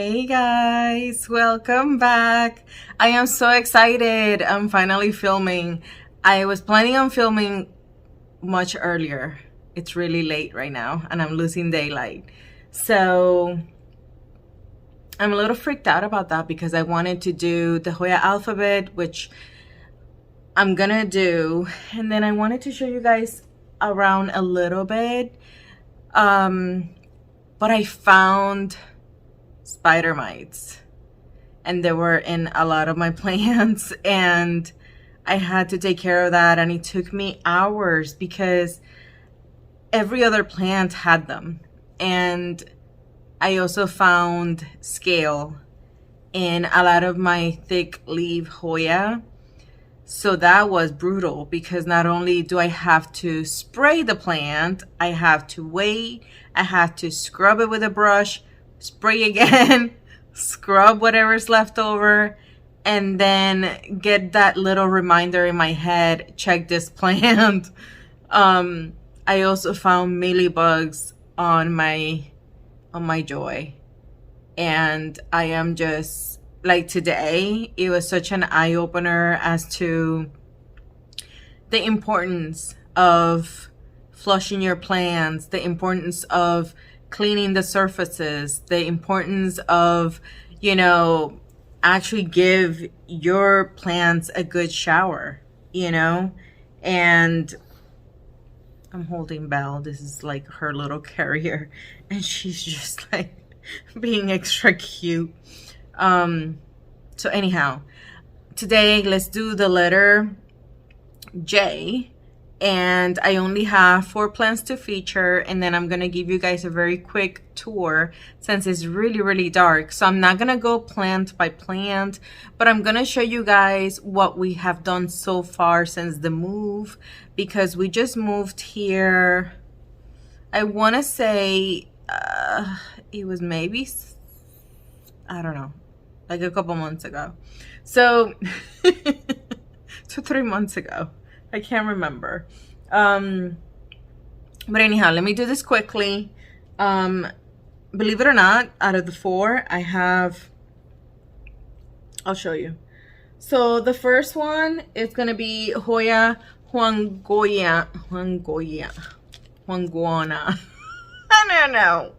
Hey guys, welcome back. I am so excited. I'm finally filming. I was planning on filming much earlier. It's really late right now and I'm losing daylight. So I'm a little freaked out about that because I wanted to do the Hoya Alphabet, which I'm gonna do. And then I wanted to show you guys around a little bit. But I found spider mites and they were in a lot of my plants and I had to take care of that, and it took me hours because every other plant had them. And I also found scale in a lot of my thick leaf Hoya. So that was brutal because not only do I have to spray the plant, I have to wait, I have to scrub it with a brush, spray again, scrub whatever's left over, and then get that little reminder in my head, check this plant. I also found mealybugs on my Joy. And I am just, like today, it was such an eye-opener as to the importance of flushing your plants, the importance of cleaning the surfaces, the importance of, you know, actually give your plants a good shower, you know. And I'm holding Belle. This is like her little carrier and she's just like being extra cute. So anyhow, today let's do the letter J. And I only have 4 plants to feature, and then I'm gonna give you guys a very quick tour since it's really dark. So I'm not gonna go plant by plant, but I'm gonna show you guys what we have done so far since the move, because we just moved here. I wanna say it was maybe, I don't know, like a couple months ago. So 2-3 months ago. I can't remember. But anyhow, let me do this quickly. Believe it or not, out of the 4, I have, I'll show you. So the first one is gonna be Hoya Huanguana. I don't know.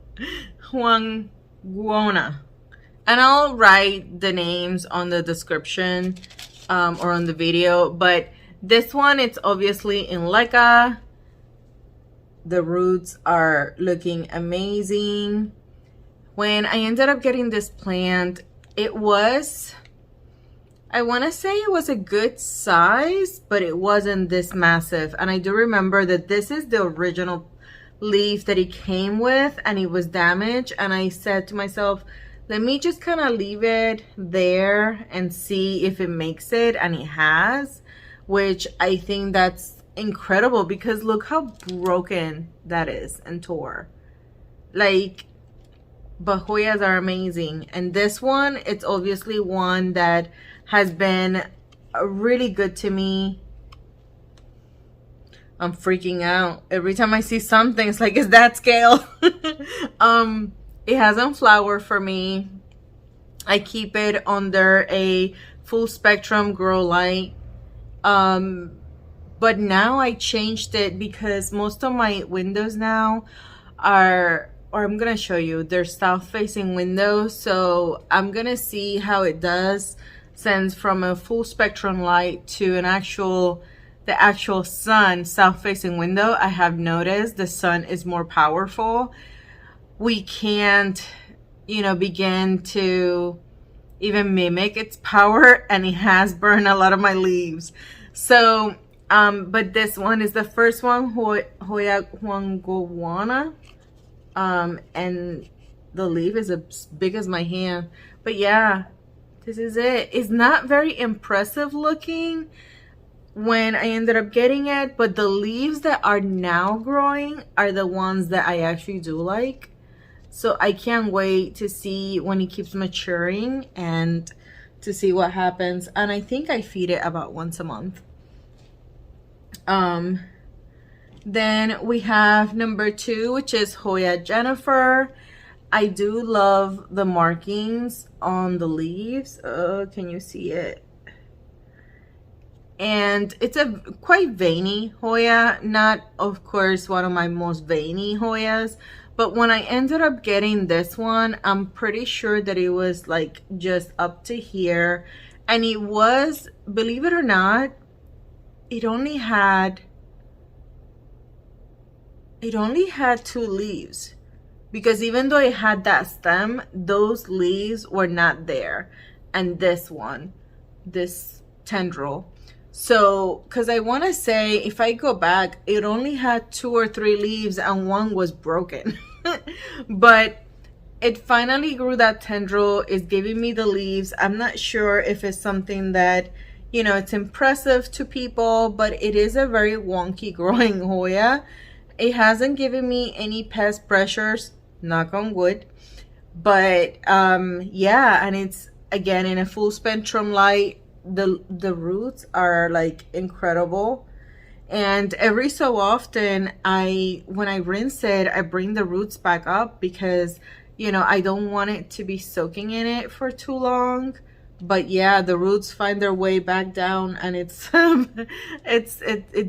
Huanguana. And I'll write the names on the description or on the video, but this one, it's obviously in leca. The roots are looking amazing. When I ended up getting this plant, it was, I want to say it was a good size, but it wasn't this massive. And I do remember that this is the original leaf that it came with and it was damaged. And I said to myself, let me just kind of leave it there and see if it makes it, and it has. Which I think that's incredible because look how broken that is and tore. Like, but Hoyas are amazing. And this one, it's obviously one that has been really good to me. I'm freaking out. Every time I see something, it's like, is that scale? It hasn't flowered for me. I keep it under a full spectrum grow light. But now I changed it because most of my windows now are, or I'm gonna show you, they're south facing windows. So I'm gonna see how it does since from a full spectrum light to an the actual sun south facing window. I have noticed the sun is more powerful. We can't, you know, begin to even mimic its power, and it has burned a lot of my leaves. So but this one is the first one, Hoya Huanguana, and the leaf is as big as my hand. But yeah, this is it. It's not very impressive looking when I ended up getting it, but the leaves that are now growing are the ones that I actually do like. So I can't wait to see when it keeps maturing and to see what happens. And I think I feed it about once a month. Then we have number 2, which is Hoya Jennifer. I do love the markings on the leaves. Can you see it? And it's a quite veiny Hoya, not of course one of my most veiny Hoyas, but when I ended up getting this one, I'm pretty sure that it was like just up to here, and it was, believe it or not, it only had 2 leaves, because even though it had that stem, those leaves were not there. And this one, this tendril, so because I want to say, if I go back, it only had 2 or 3 leaves and one was broken. But it finally grew that tendril, is giving me the leaves. I'm not sure if it's something that, you know, it's impressive to people, but it is a very wonky growing Hoya. It hasn't given me any pest pressures, knock on wood. But yeah, and it's again in a full spectrum light. The roots are like incredible, and every so often when I rinse it, I bring the roots back up, because you know, I don't want it to be soaking in it for too long. But yeah, the roots find their way back down, and it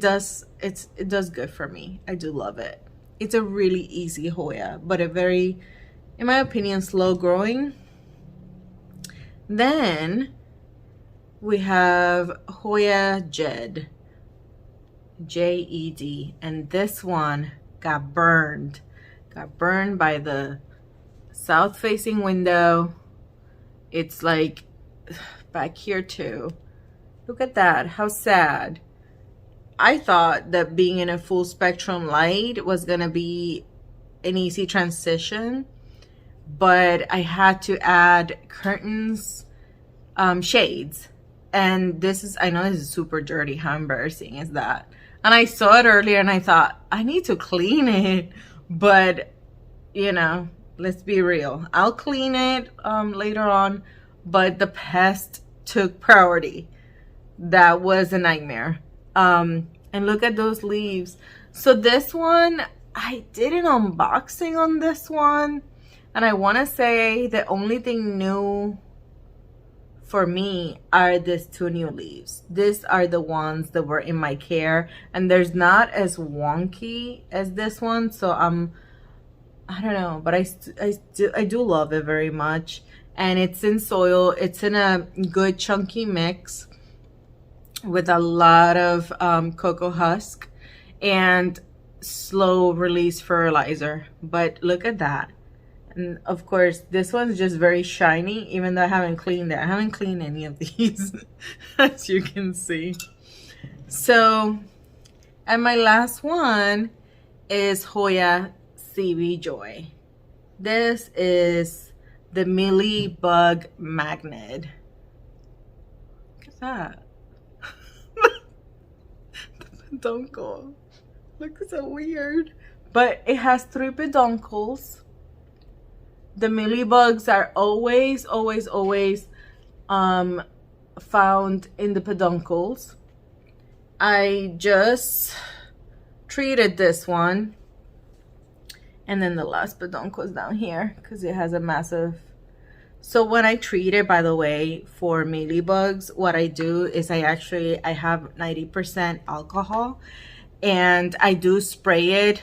does good for me. I do love it. It's a really easy Hoya, but a very, in my opinion, slow growing. Then we have Hoya Jed, Jed, and this one got burned by the south facing window. It's like back here too. Look at that, how sad. I thought that being in a full spectrum light was gonna be an easy transition, but I had to add curtains, shades. And this is, I know this is super dirty. How embarrassing is that? And I saw it earlier and I thought, I need to clean it. But, you know, let's be real. I'll clean it later on. But the pest took priority. That was a nightmare. And look at those leaves. So this one, I did an unboxing on this one. And I want to say the only thing new for me are these 2 new leaves. These are the ones that were in my care, and there's not as wonky as this one, so I don't know, but I do love it very much. And it's in soil. It's in a good chunky mix with a lot of cocoa husk and slow release fertilizer. But look at that. And of course, this one's just very shiny, even though I haven't cleaned it. I haven't cleaned any of these, as you can see. So, and my last one is Hoya Cb Joy. This is the Mealy Bug Magnet. Look at that. The peduncle. Looks so weird. But it has 3 peduncles. The mealybugs are always found in the peduncles. I just treated this one, and then the last peduncle is down here because it has a massive. So when I treat it, by the way, for mealybugs, what I do is I have 90% alcohol, and I do spray it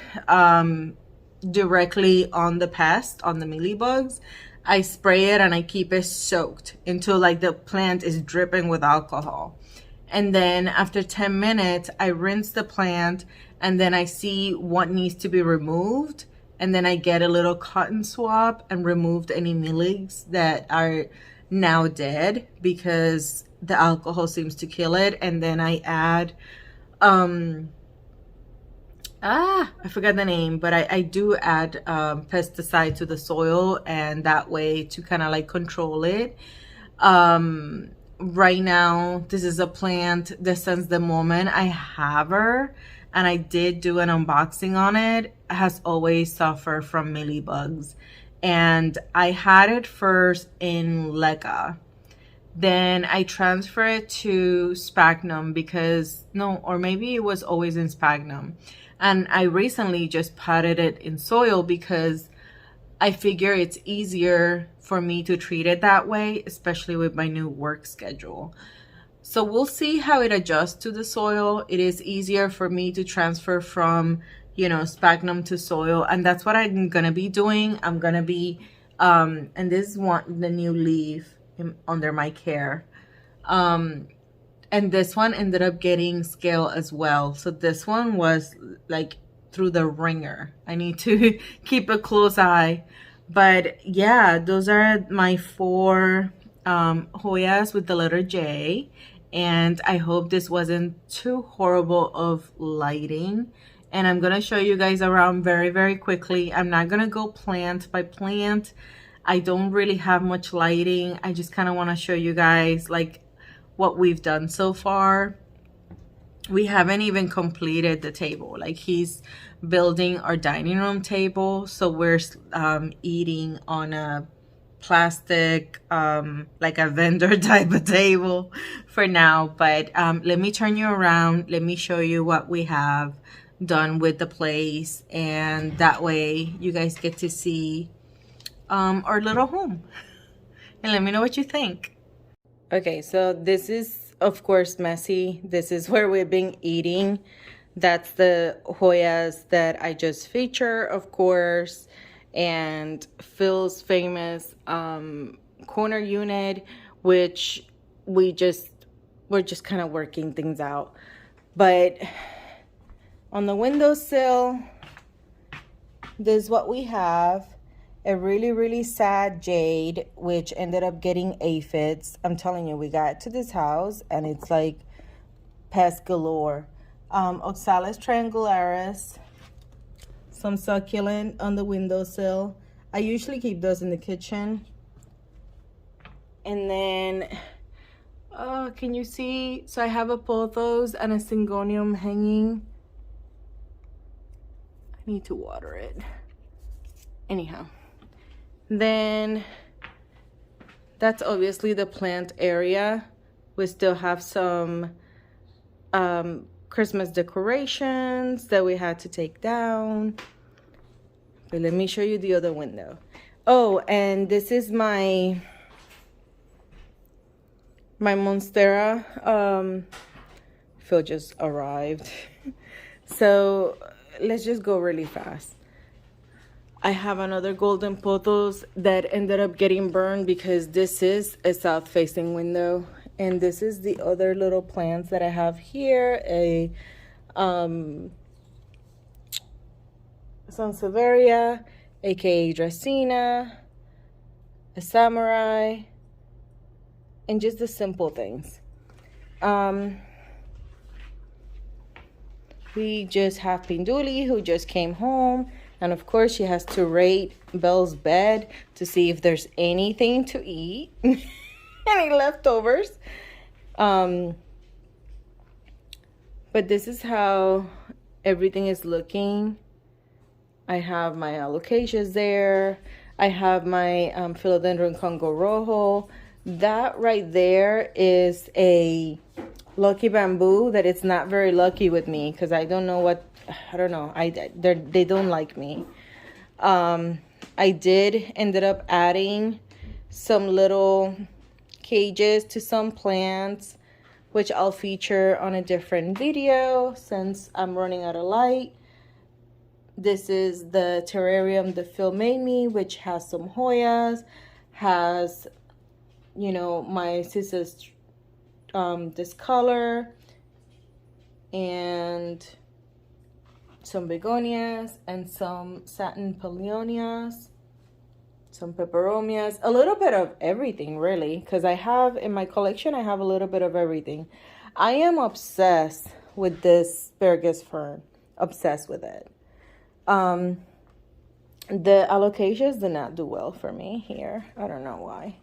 directly on the pest, on the mealybugs. I spray it and I keep it soaked until like the plant is dripping with alcohol. And then after 10 minutes, I rinse the plant, and then I see what needs to be removed. And then I get a little cotton swab and removed any mealybugs that are now dead because the alcohol seems to kill it. And then I add I forgot the name, but I do add pesticide to the soil, and that way to kind of like control it. Right now, this is a plant that since the moment I have her, and I did do an unboxing on it, has always suffered from mealybugs. And I had it first in leca. Then I transferred it to sphagnum because, no, or maybe it was always in sphagnum. And I recently just potted it in soil because I figure it's easier for me to treat it that way, especially with my new work schedule. So we'll see how it adjusts to the soil. It is easier for me to transfer from, you know, sphagnum to soil. And that's what I'm going to be doing. I'm going to be, and this is the new leaf under my care. And this one ended up getting scale as well. So this one was like through the ringer. I need to keep a close eye. But yeah, those are my 4 Hoyas with the letter J. And I hope this wasn't too horrible of lighting. And I'm going to show you guys around very, very quickly. I'm not going to go plant by plant. I don't really have much lighting. I just kind of want to show you guys like what we've done so far. We haven't even completed the table. Like, he's building our dining room table, so we're eating on a plastic like a vendor type of table for now. But let me turn you around. Let me show you what we have done with the place, and that way you guys get to see our little home, and let me know what you think. Okay, so this is, of course, messy. This is where we've been eating. That's the Hoyas that I just feature, of course, and Phil's famous corner unit, which we're just kind of working things out. But on the windowsill, this is what we have. A really, really sad jade, which ended up getting aphids. I'm telling you, we got to this house and it's like pest galore. Oxalis triangularis, some succulent on the windowsill. I usually keep those in the kitchen. And then, can you see? So I have a pothos and a syngonium hanging. I need to water it. Anyhow. Then that's obviously the plant area. We still have some Christmas decorations that we had to take down. But let me show you the other window. Oh, and this is my Monstera. Phil just arrived. So let's just go really fast. I have another golden pothos that ended up getting burned because this is a south-facing window. And this is the other little plants that I have here. A Sansevieria, aka Dracaena, a Samurai, and just the simple things. We just have Pinduli, who just came home. And of course, she has to rate Belle's bed to see if there's anything to eat. Any leftovers. But this is how everything is looking. I have my alocasias there. I have my Philodendron Congo Rojo. That right there is a lucky bamboo that it's not very lucky with me because I don't know what, I don't know. They don't like me. I did ended up adding some little cages to some plants, which I'll feature on a different video since I'm running out of light. This is the terrarium that Phil made me, which has some Hoyas, has, you know, my sister's this color, and some begonias and some satin paleonias, some peperomias, a little bit of everything really, because I have in my collection, I have a little bit of everything. I am obsessed with this Asparagus Fern, obsessed with it. The alocasias did not do well for me here. I don't know why.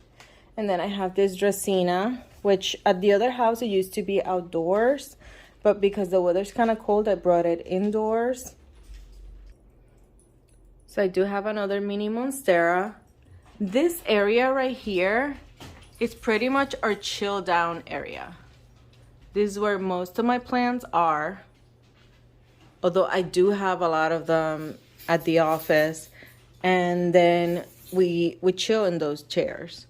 And then I have this Dracaena, which at the other house it used to be outdoors, but because the weather's kind of cold, I brought it indoors. So I do have another mini Monstera. This area right here is pretty much our chill down area. This is where most of my plants are. Although I do have a lot of them at the office. and then we chill in those chairs.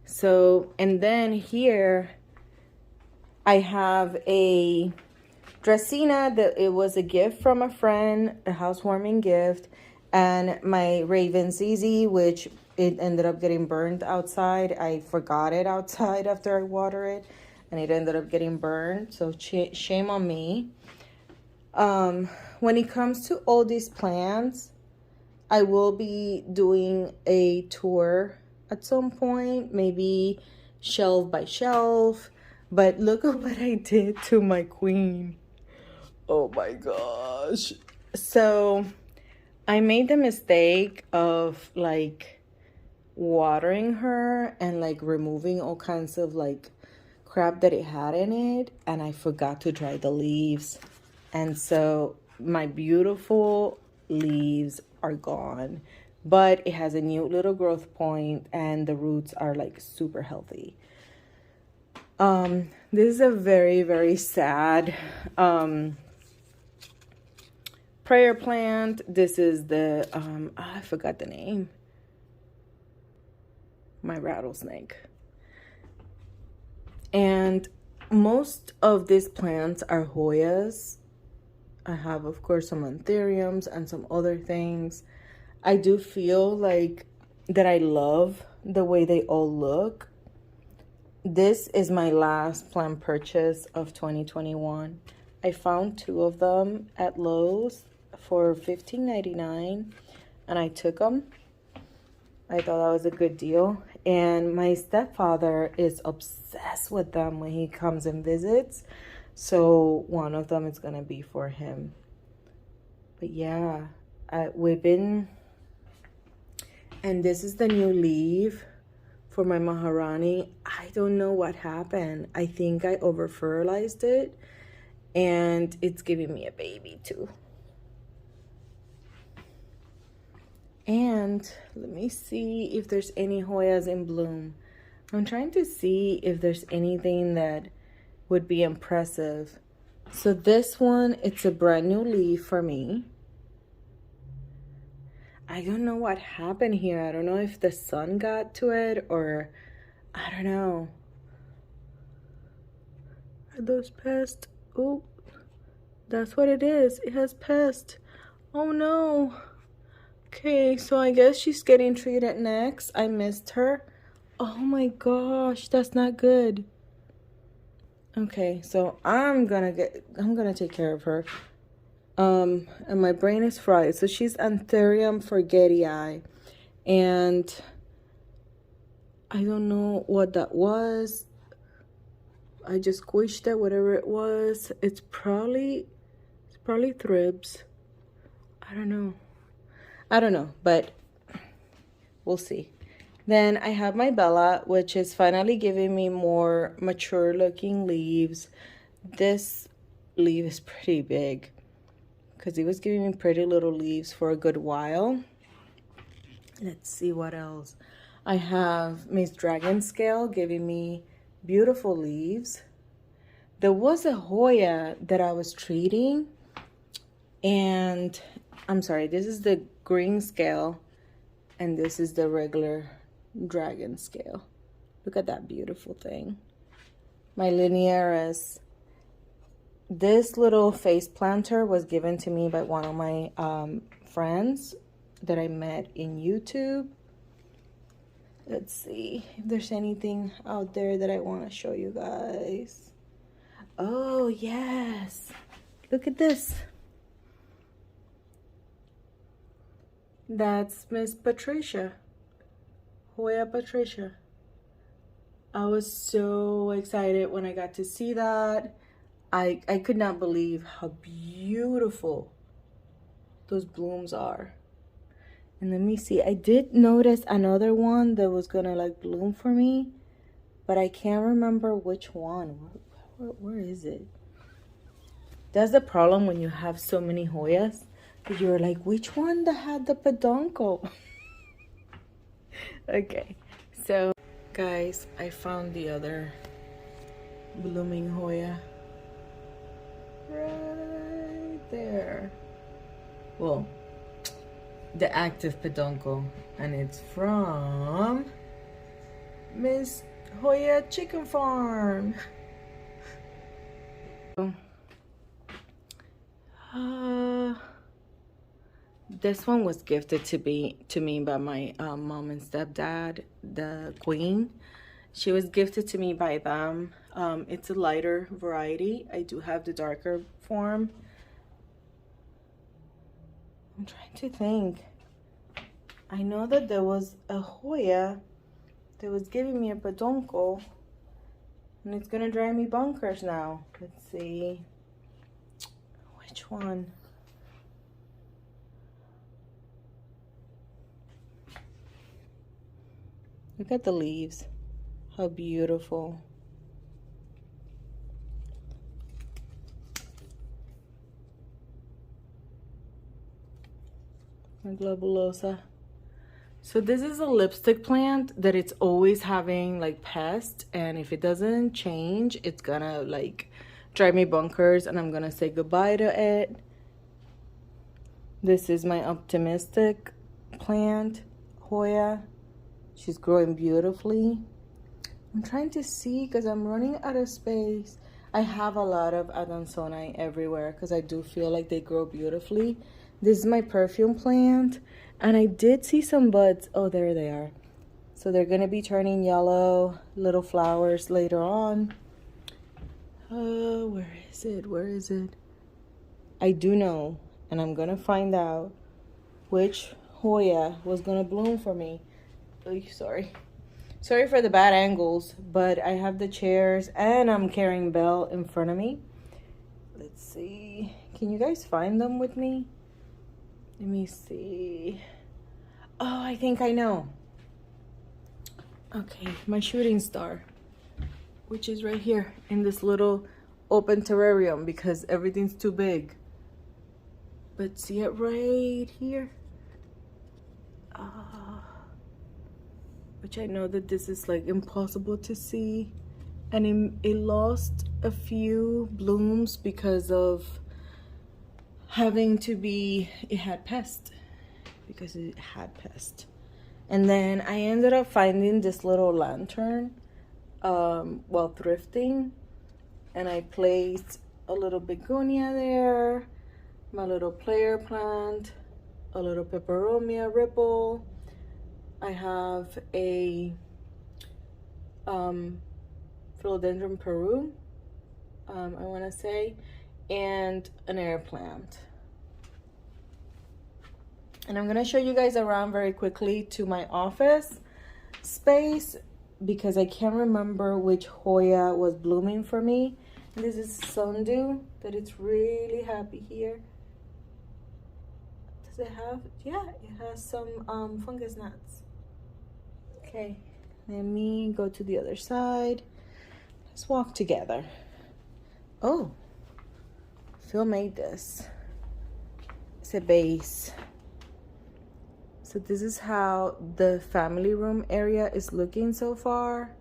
So, and then here I have a Dracaena that it was a gift from a friend, a housewarming gift, and my Raven ZZ, which it ended up getting burned outside. I forgot it outside after I water it, and it ended up getting burned. So shame on me. When it comes to all these plants, I will be doing a tour at some point, maybe shelf by shelf. But look at what I did to my queen. Oh my gosh. So I made the mistake of like watering her and like removing all kinds of like crap that it had in it, and I forgot to dry the leaves. And so my beautiful leaves are gone, but it has a new little growth point and the roots are like super healthy. This is a very, very sad prayer plant. This is the I forgot the name. My rattlesnake. And most of these plants are Hoyas. I have, of course, some anthuriums and some other things. I do feel like that I love the way they all look. This is my last plant purchase of 2021. I found 2 of them at Lowe's for $15.99, and I took them. I thought that was a good deal. And my stepfather is obsessed with them when he comes and visits. So one of them is going to be for him. But yeah, we've been... And this is the new leaf for my Maharani. I don't know what happened. I think I over-fertilized it. And it's giving me a baby too. And let me see if there's any Hoyas in bloom. I'm trying to see if there's anything that would be impressive. So this one, it's a brand new leaf for me. I don't know what happened here. I don't know if the sun got to it or I don't know. Are those pests? Oh, that's what it is. It has pests. Oh no. Okay, so I guess she's getting treated next. I missed her. Oh my gosh, that's not good. Okay, so I'm gonna take care of her. And my brain is fried. So she's Anthurium forgetii, and I don't know what that was. I just squished it, whatever it was. It's probably thribs. I don't know, but we'll see. Then I have my Bella, which is finally giving me more mature looking leaves. This leaf is pretty big because it was giving me pretty little leaves for a good while. Let's see what else. I have Miss Dragon Scale giving me beautiful leaves. There was a Hoya that I was treating, and I'm sorry, this is the green scale and this is the regular dragon scale. Look at that beautiful thing. My Linearis. This little face planter was given to me by one of my friends that I met in YouTube. Let's see if there's anything out there that I want to show you guys. Oh yes, look at this. That's Miss Patricia, Hoya Patricia. I was so excited when I got to see that. I could not believe how beautiful those blooms are. And let me see, I did notice another one that was gonna like bloom for me, but I can't remember which one. Where is it? That's the problem when you have so many Hoyas. You're like, which one that had the peduncle? Okay, so guys, I found the other blooming Hoya right there. Well, the active peduncle, and it's from Miss Hoya Chicken Farm. This one was gifted to me by my mom and stepdad, the queen. She was gifted to me by them. It's a lighter variety. I do have the darker form. I'm trying to think. I know that there was a Hoya that was giving me a peduncle, and it's gonna drive me bonkers now. Let's see. Which one? Look at the leaves. How beautiful. My globulosa. So this is a lipstick plant that it's always having like pests, and if it doesn't change, it's gonna like drive me bonkers, and I'm gonna say goodbye to it. This is my optimistic plant, Hoya. She's growing beautifully. I'm trying to see because I'm running out of space. I have a lot of Adansonii everywhere because I do feel like they grow beautifully. This is my perfume plant, and I did see some buds. Oh, there they are. So they're gonna be turning yellow little flowers later on. Where is it? Where is it? I do know, and I'm gonna find out which Hoya was gonna bloom for me. Oh, sorry for the bad angles, but I have the chairs and I'm carrying Belle in front of me. Let's see, can you guys find them with me? Let me see. Oh, I think I know. Okay, my shooting star, which is right here in this little open terrarium because everything's too big. But see it right here? Which I know that this is like impossible to see, and it lost a few blooms because of having to be, it had pest, and then I ended up finding this little lantern while thrifting, and I placed a little begonia there, my little player plant, a little peperomia ripple. I have a philodendron Peru, I want to say, and an air plant. And I'm going to show you guys around very quickly to my office space because I can't remember which Hoya was blooming for me. And this is sundew that it's really happy here. Does it have? Yeah, it has some fungus gnats. Okay, let me go to the other side. Let's walk together. Oh, Phil made this. It's a base. So this is how the family room area is looking so far.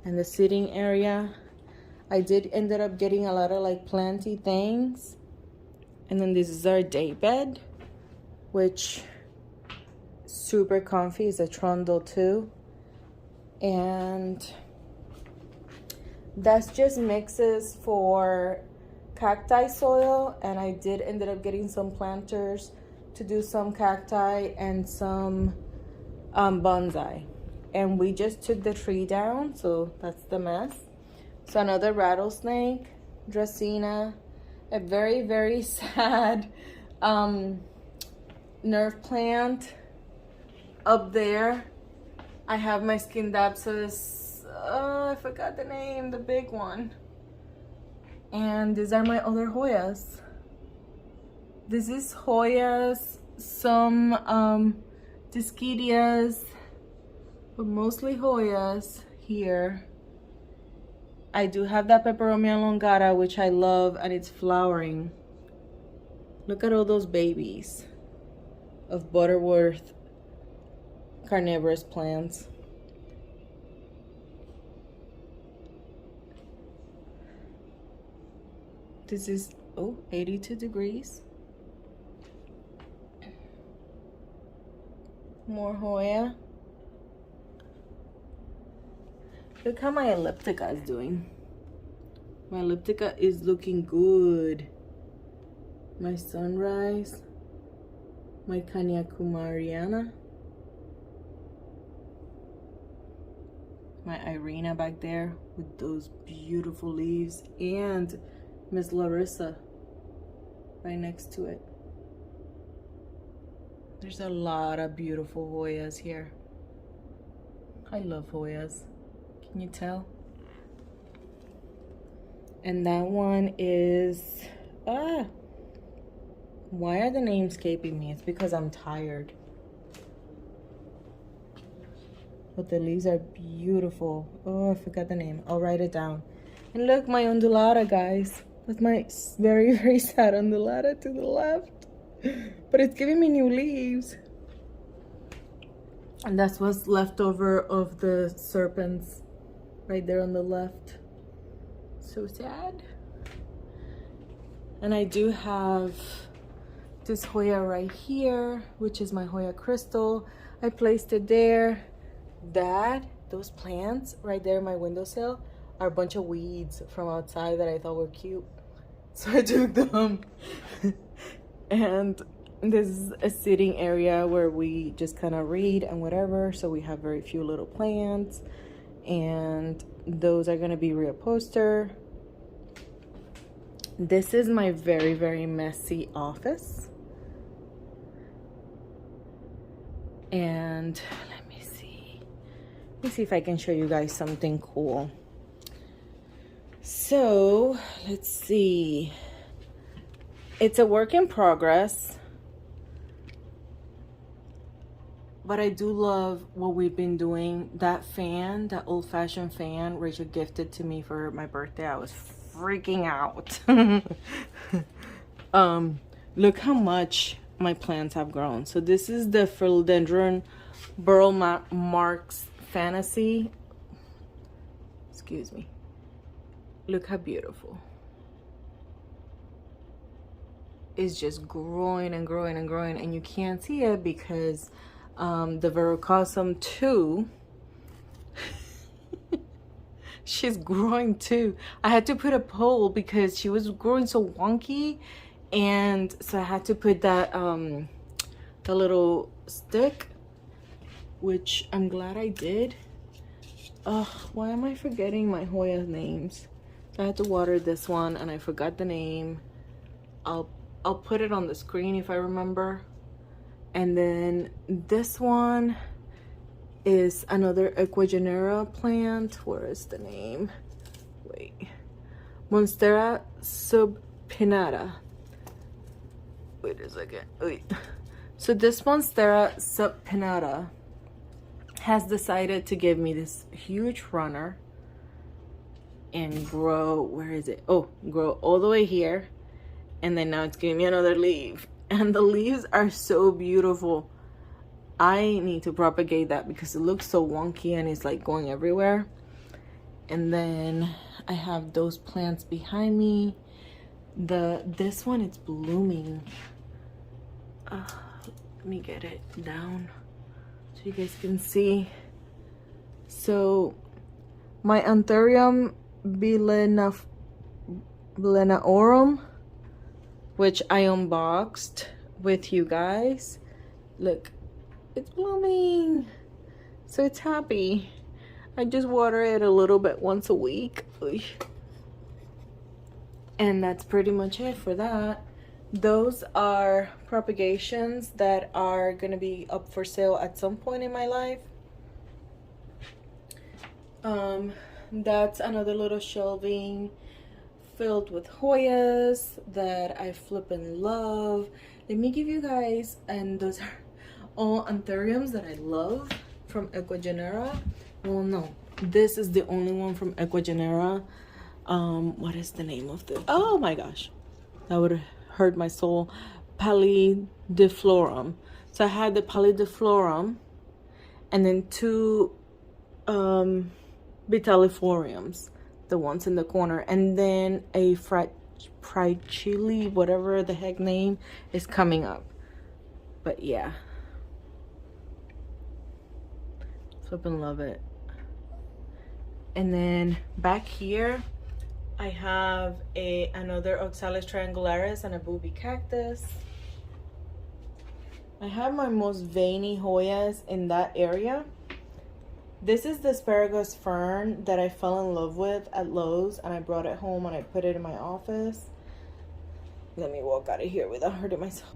And the sitting area. I did ended up getting a lot of like planty things. And then this is our day bed, which super comfy. It's a trundle too, and that's just mixes for cacti soil, and I did ended up getting some planters to do some cacti and some bonsai, and we just took the tree down, so that's the mess. So another rattlesnake, Dracaena, a very, very sad nerve plant. Up there, I have my Scindapsus, I forgot the name, the big one. And these are my other Hoyas. This is Hoyas, some Dischidias, but mostly Hoyas here. I do have that Peperomia elongata, which I love, and it's flowering. Look at all those babies of Butterworth carnivorous plants. This is 82 degrees. More Hoya. Look how my elliptica is doing. My elliptica is looking good. My sunrise. My Kanyakumariana. My Irina back there with those beautiful leaves. And Miss Larissa right next to it. There's a lot of beautiful Hoyas here. I love Hoyas. Can you tell? And that one is, why are the names escaping me? It's because I'm tired. But the leaves are beautiful. Oh, I forgot the name. I'll write it down. And look, my undulata, guys. That's my very, very sad undulata to the left. But it's giving me new leaves. And that's what's left over of the serpents right there on the left. So sad. And I do have this Hoya right here, which is my Hoya crystal. I placed it there. Those plants right there in my windowsill are a bunch of weeds from outside that I thought were cute. So I took them. And this is a sitting area where we just kind of read and whatever. So we have very few little plants. And those are going to be reupholster. This is my very, very messy office. And let me see if I can show you guys something cool. So let's see. It's a work in progress. But I do love what we've been doing. That fan, that old-fashioned fan Rachel gifted to me for my birthday, I was freaking out. Look how much my plants have grown. So this is the Philodendron Burl Marks Fantasy. Excuse me. Look how beautiful. It's just growing and growing and growing, and you can't see it because the Verrucosum too. She's growing too. I had to put a pole because she was growing so wonky, and so I had to put that the little stick, which I'm glad I did. Why am I forgetting my Hoya names? So I had to water this one and I forgot the name. I'll put it on the screen if I remember. And then this one is another Equigenera plant. Where is the name? Wait. Monstera Panada. Wait a second. Wait. So this Monstera Panada has decided to give me this huge runner and grow. Where is it? Oh, grow all the way here. And then now it's giving me another leaf. And the leaves are so beautiful. I need to propagate that because it looks so wonky and it's like going everywhere. And then I have those plants behind me. This one, it's blooming. Let me get it down so you guys can see. So my Anthurium Belenaorum, which I unboxed with you guys. Look, it's blooming. So it's happy. I just water it a little bit once a week. And that's pretty much it for that. Those are propagations that are gonna be up for sale at some point in my life. That's another little shelving filled with Hoyas that I flippin' love. Let me give you guys, and those are all Anthuriums that I love from Equigenera. Well, no, this is the only one from Equigenera. What is the name of this? Oh my gosh, that would hurt my soul. Pallidiflorum. So I had the Pallidiflorum and then two Vitellifloriums, the ones in the corner, and then a fried chili, whatever the heck name is coming up. But yeah, Flippin' love it. And then back here, I have another Oxalis triangularis and a booby cactus. I have my most veiny Hoyas in that area. This is the Asparagus Fern that I fell in love with at Lowe's, and I brought it home and I put it in my office. Let me walk out of here without hurting myself.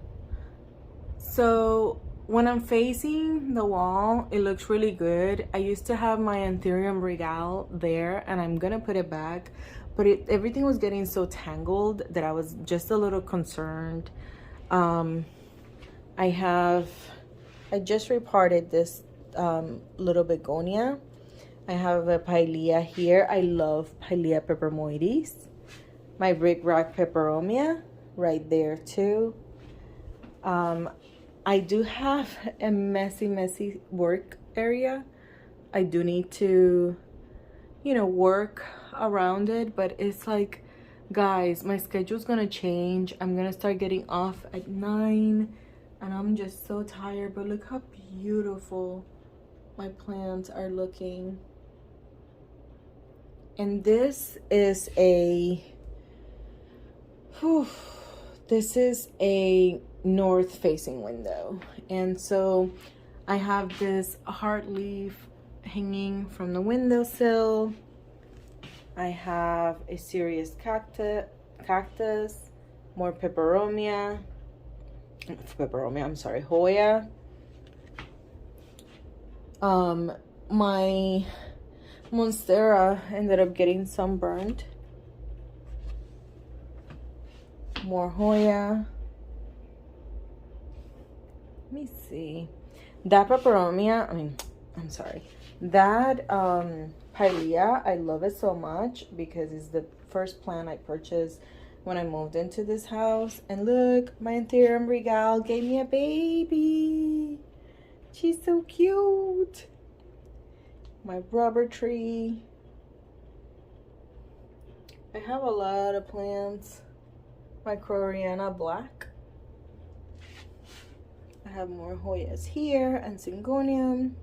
So when I'm facing the wall, it looks really good. I used to have my Anthurium regale there, and I'm gonna put it back, but everything was getting so tangled that I was just a little concerned. I just reparted this little begonia. I have a pilea here. I love Pilea peperomioides. My brick rock peperomia right there too. I do have a messy work area. I do need to, you know, work around it, but it's like, guys, my schedule's gonna change. I'm gonna start getting off at 9, and I'm just so tired. But look how beautiful my plants are looking. And this is a north facing window, and so I have this heart leaf hanging from the windowsill. I have a serious cactus, more peperomia, I'm sorry, Hoya. My Monstera ended up getting sunburned. More Hoya. Let me see. That peperomia, that pilea, I love it so much because it's the first plant I purchased when I moved into this house. And look, my Anthurium regale gave me a baby. She's so cute. My rubber tree. I have a lot of plants. My Coriana black. I have more Hoyas here and Syngonium.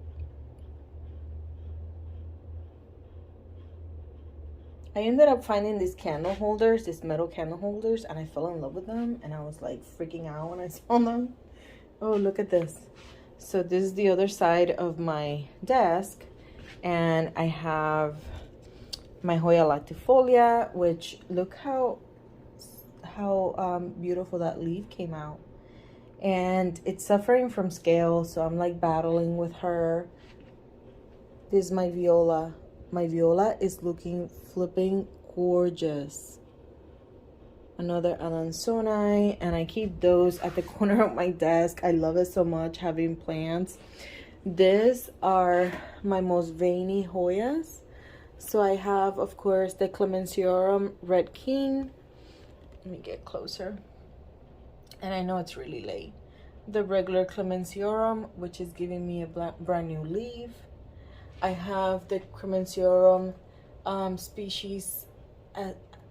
I ended up finding these candle holders, these metal candle holders, and I fell in love with them, and I was like freaking out when I saw them. Oh, look at this. So this is the other side of my desk, and I have my Hoya Latifolia, which look how beautiful that leaf came out. And it's suffering from scale, so I'm like battling with her. This is my Viola. My Viola is looking flipping gorgeous. Another Alansonii, and I keep those at the corner of my desk. I love it so much having plants. These are my most veiny Hoyas. So I have, of course, the Cremenciorum Red King. Let me get closer. And I know it's really late. The regular Cremenciorum, which is giving me a brand new leaf. I have the Cremenciorum species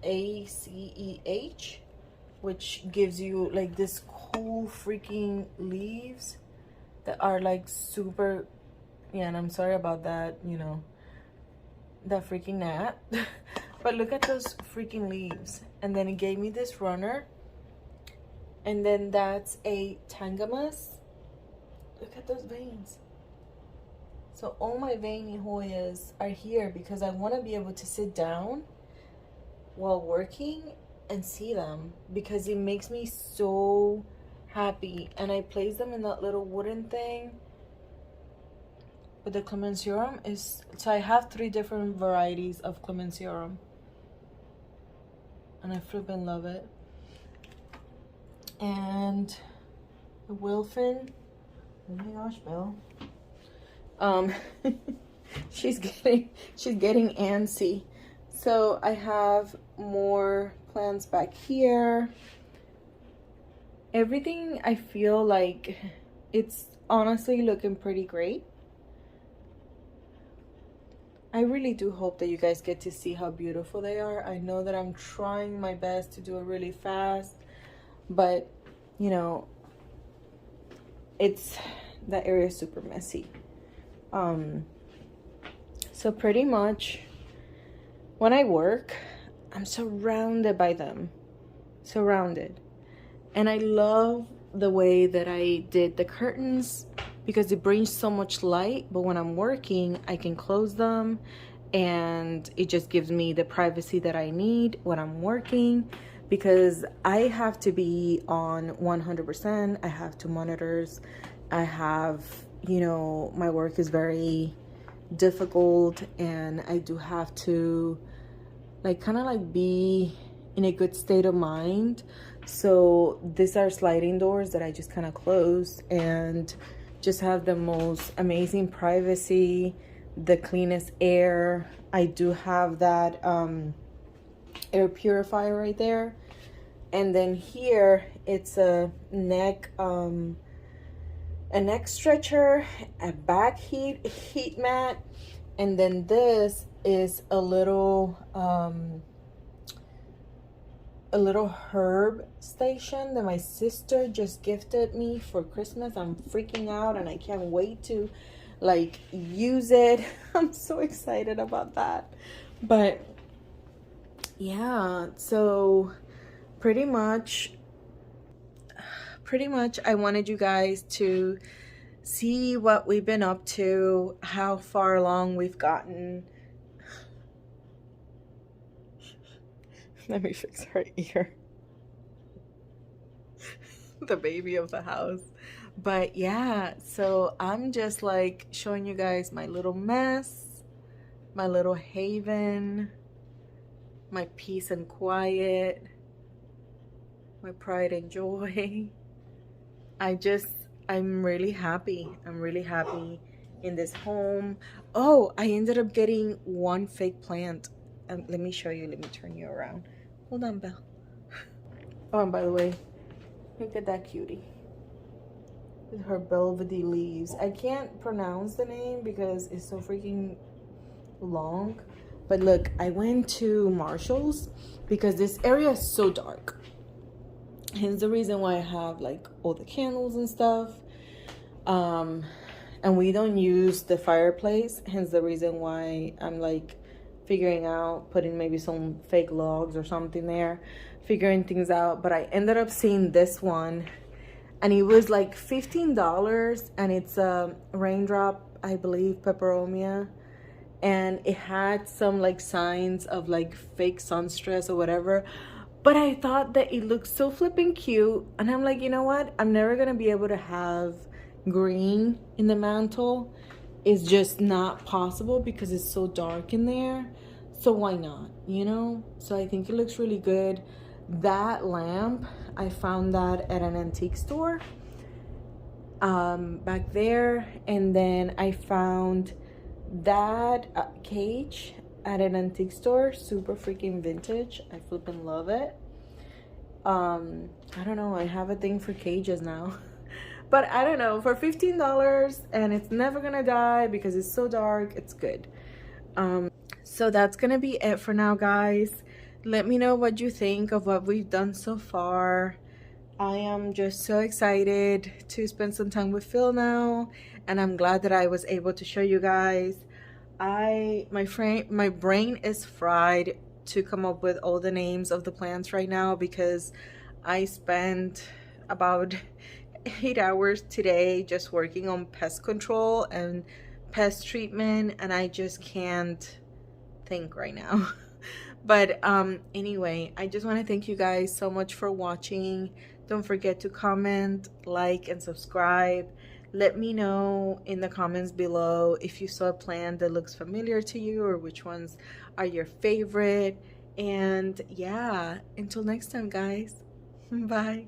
ACEH, which gives you like this cool freaking leaves that are like super, yeah, and I'm sorry about that, you know, that freaking gnat. But look at those freaking leaves. And then it gave me this runner. And then that's a Tangamus. Look at those veins. So all my veiny Hoyas are here because I want to be able to sit down while working and see them, because it makes me so happy. And I place them in that little wooden thing. But the Cremenciorum is, so I have 3 different varieties of Cremenciorum. And I flippin' love it. And the Wilfin, oh my gosh, Bill. she's getting antsy. So I have more plants back here. Everything, I feel like it's honestly looking pretty great. I really do hope that you guys get to see how beautiful they are. I know that I'm trying my best to do it really fast, but you know, that area is super messy. So pretty much when I work, I'm surrounded by them. Surrounded. And I love the way that I did the curtains because it brings so much light, but when I'm working, I can close them and it just gives me the privacy that I need when I'm working, because I have to be on 100%. I have 2 monitors. I have, you know, my work is very difficult and I do have to like kind of like be in a good state of mind. So these are sliding doors that I just kind of close and just have the most amazing privacy, the cleanest air. I do have that air purifier right there. And then here it's a neck stretcher, a back heat mat, and then this is a little herb station that my sister just gifted me for Christmas. I'm freaking out and I can't wait to like use it. I'm so excited about that. But yeah, so pretty much I wanted you guys to see what we've been up to, how far along we've gotten. Let me fix her ear. The baby of the house. But yeah, so I'm just like showing you guys my little mess, my little haven, my peace and quiet, my pride and joy. I'm really happy. I'm really happy in this home. Oh, I ended up getting one fake plant. Let me show you. Let me turn you around. Hold on, Belle. Oh, and by the way, look at that cutie. With her velvety leaves. I can't pronounce the name because it's so freaking long. But look, I went to Marshall's because this area is so dark. Hence the reason why I have like all the candles and stuff. And we don't use the fireplace. Hence the reason why I'm like figuring out putting maybe some fake logs or something there, figuring things out. But I ended up seeing this one and it was like $15 and it's a raindrop, I believe, peperomia. And it had some like signs of like fake sun stress or whatever. But I thought that it looked so flipping cute. And I'm like, you know what? I'm never going to be able to have green in the mantle. It's just not possible because it's so dark in there. So why not, you know? So I think it looks really good. That lamp, I found that at an antique store back there. And then I found that cage at an antique store, super freaking vintage. I flipping love it. I don't know, I have a thing for cages now. But I don't know, for $15 and it's never gonna die because it's so dark, it's good. So that's gonna be it for now, guys. Let me know what you think of what we've done so far. I am just so excited to spend some time with Phil now, and I'm glad that I was able to show you guys. My brain is fried to come up with all the names of the plants right now because I spent about 8 hours today just working on pest control and pest treatment, and I just can't think right now. But anyway, I just want to thank you guys so much for watching. Don't forget to comment, like, and subscribe. Let me know in the comments below if you saw a plant that looks familiar to you or which ones are your favorite. And yeah, until next time, guys. Bye.